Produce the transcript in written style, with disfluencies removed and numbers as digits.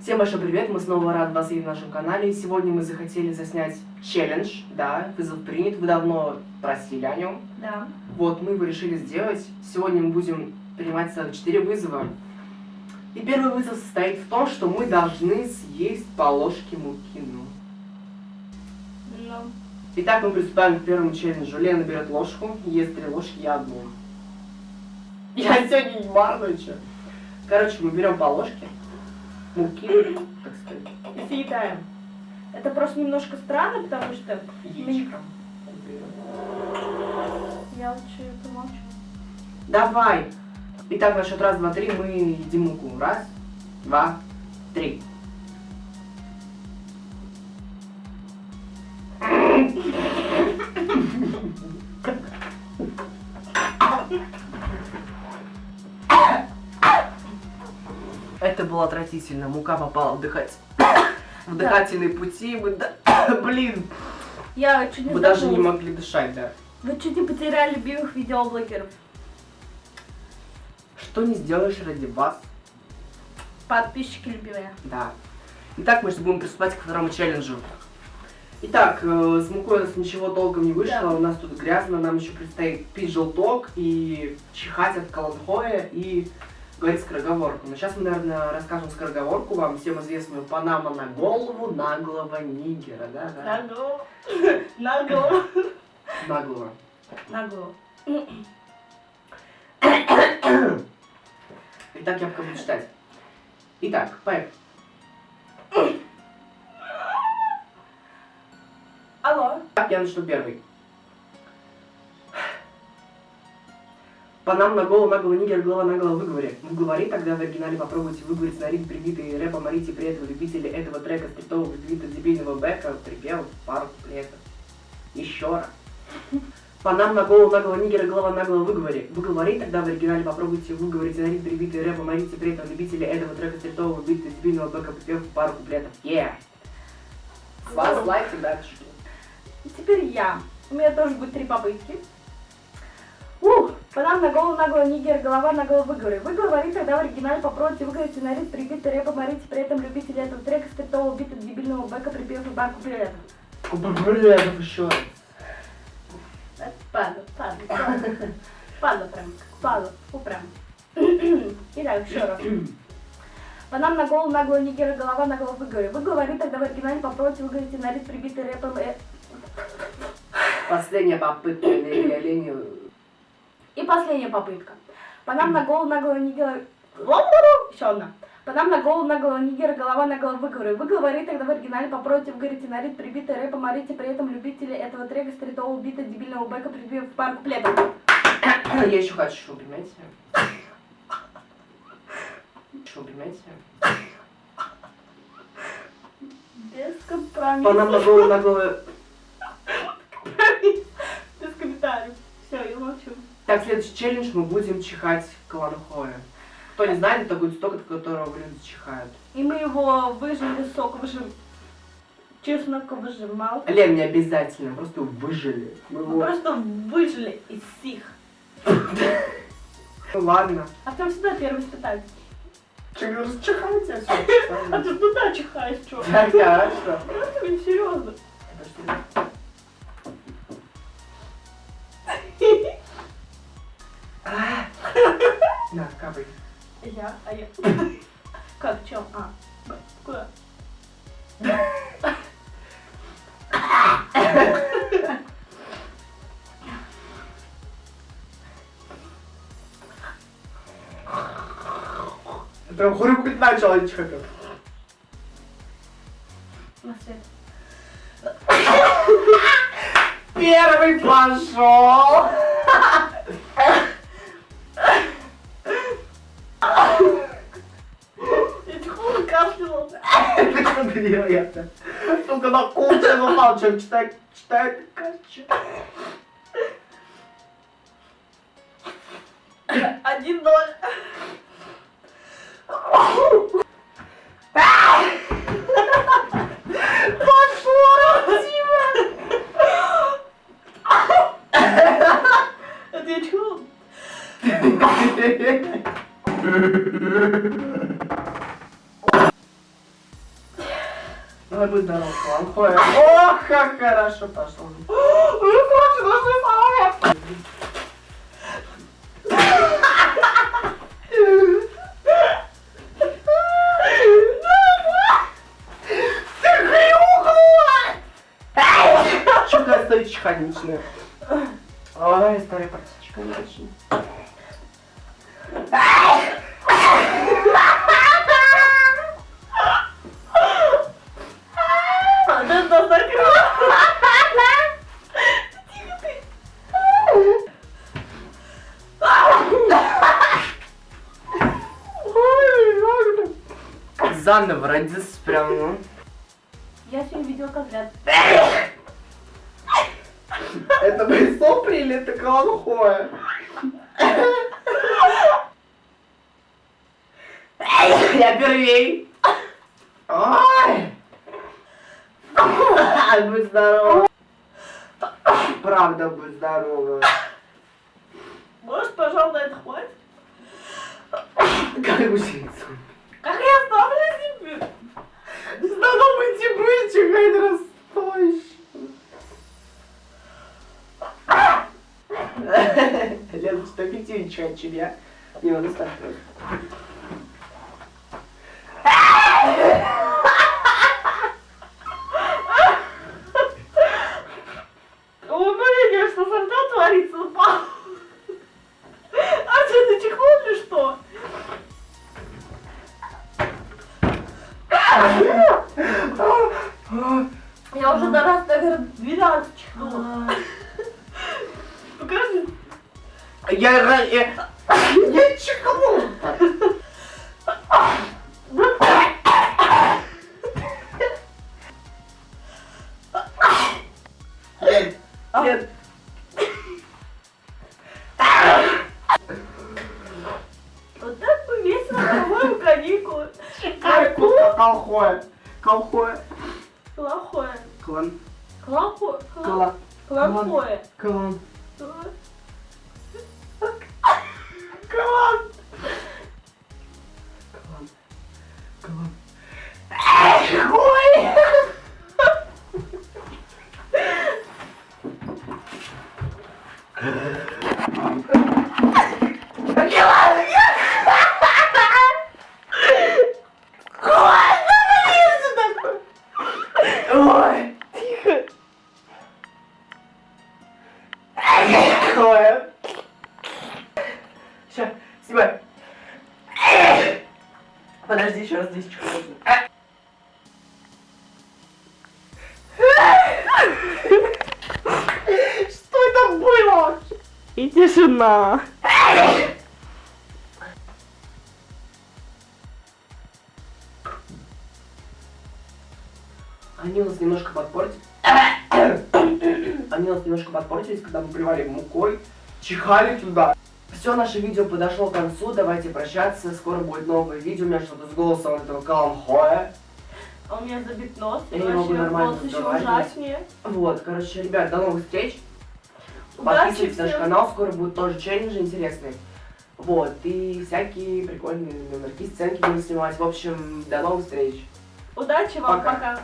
Всем большой привет, мы снова рады вас видеть на нашем канале. Сегодня мы захотели заснять челлендж, да, вызов принят, вы давно просили о нем. Да. Вот, мы его решили сделать. Сегодня мы будем принимать целых 4 вызова. И первый вызов состоит в том, что мы должны съесть по ложке муки. Ну. Итак, мы приступаем к первому челленджу. Лена берет ложку, ест 3 ложки, я одну. Я сегодня не марничаю. Короче, мы берем по ложке муки, так сказать. И съедаем. Это просто немножко странно, потому что... Яичко. Я лучше помолчу. Давай. Итак, на счет раз, два, три мы едим муку. Раз, два, три. Это было отвратительно. Мука попала в дыхательные пути. Блин. Я чуть не Мы даже не задумалась. могли дышать, да. Вы чуть не потеряли любимых видеоблогеров. Что не сделаешь ради вас? Подписчики любимые. Да. Итак, мы же будем приступать ко второму челленджу. Итак, с мукой у нас ничего толком не вышло, Да. у нас тут грязно, нам еще предстоит пить желток и чихать от каланхоя и говорить скороговорку. Но сейчас мы, наверное, расскажем скороговорку вам, всем известную «Панама на голову, наглого нигера», да? На голову. На голову. Наглого. На голову. Итак, я пока буду читать. Итак, поехали. Алло. Так, я начну первый. Панам на голову, наглого нигер, голова на голову выговори. Выговори, тогда в оригинале попробуйте выговорить на ритм прибитый рэпом, орите при этом любители этого трека стритового битвита дебильного бэка, припев пару куплетов. Еще раз. Панам на голову, наглого нигера, голова на голову выговори. Выговори, тогда в оригинале попробуйте выговорить на ритм прибитый рэпом, орите при этом любители этого трека стритового битвита дебильного бэка, припев пару куплетов. С вас лайк и дальше. И теперь я. У меня тоже будет 3 попытки. Панам на голову, наглого нигер, голова на голову выговори. Выговори, тогда в оригинале попробуйте выговорить на ритм прибитый рэпом, орите при этом любители этого трека стритового бита дебильного бэка, припев и пару куплетов. Куплетов еще раз. Падла прям. Итак, еще раз. Панам на голову, наглого нигера, голова на голову выговори. Выговори, тогда в оригинале попробуйте выговорить на ритм прибитый рэпом. Последняя попытка Лени. И последняя попытка. Панам на голову, наглого нигера... Еще одна. Панам на голову, наглого нигера, голова на голову выговори. Выговори, тогда в оригинале попробуйте выговорить на ритм прибитый рэпом, орите при этом любители этого трека стритового бита дебильного бэка, припев пару куплетов. Я еще хочу, понимаете? Понимаете? Без компромиссов. Панам на голову, наглого... Без комментариев. Все, я молчу. Так, следующий челлендж мы будем чихать каланхоя. Кто не знает, это будет сток, от которого люди чихают. И мы его выжили, сок чеснок-выжимал. Лен, не обязательно, просто выжили. Мы просто выжили из всех. Ну ладно. А там всегда первый испытатель. Че, расчихайте все. А ты туда чихаешь, что? Да, хорошо. Ну, серьезно. На, капай. Я. Как, в чем? Куда? Прям хрюкать начал, а не чихать. На свет. Первый пошел. Я тихонько кашляла. Это сука, на кучу упал, человек читает, качу. 1-0. Давай, будь здоров, клан Хоя. Ох, как хорошо пошло. Ну, короче, должны самое. Ты хрюкнула! Чё-то стоит чиханичная. Ой, старый пацанчик, не очень. Это закрыло. Тихо ты. Заново родился прям, ну. Я сегодня видела козлят. Это мои сопли или это клан Хоя? Я первей. Ой. Будь здорова. Правда, будь здорова. Может, пожалуй, на это хватит? Как гусеница. Как я оставлю себе? Надо быть быть, чихать расстойщик. Лена, что эффективнее чихать, чем я. Не, он оставь просто. Умрение, что со мной творится, упал. А что, ты чихнул или что? Я уже на раз, наверное, 12 чихнула. Покажи. Я чихнул. Нет. Вот так бы весело проводим каникулы. Колхоя. Колхоя. Плохое. Клан. Плохое. Клан. Плохое. Клан. Клан. Клан. Клан. Ой! Ой, тихо. Ой. Сейчас, снимай. Подожди, еще раз здесь чуть можно. Что это было? И тишина. Они у нас немножко подпортились. Они у нас немножко подпортились, когда мы плевали мукой, чихали туда. Все, наше видео подошло к концу, давайте прощаться. Скоро будет новое видео, у меня что-то с голосом этого клан Хоя. А у меня забит нос, и Я не могу вообще нормально голос еще разговаривать. ужаснее. Вот, короче, ребят, до новых встреч. Удачи Подписывайтесь на наш всем. канал, скоро будут тоже челленджи интересные. Вот, и всякие прикольные номерки, сценки будем снимать. В общем, до новых встреч. Удачи вам, Пока. пока.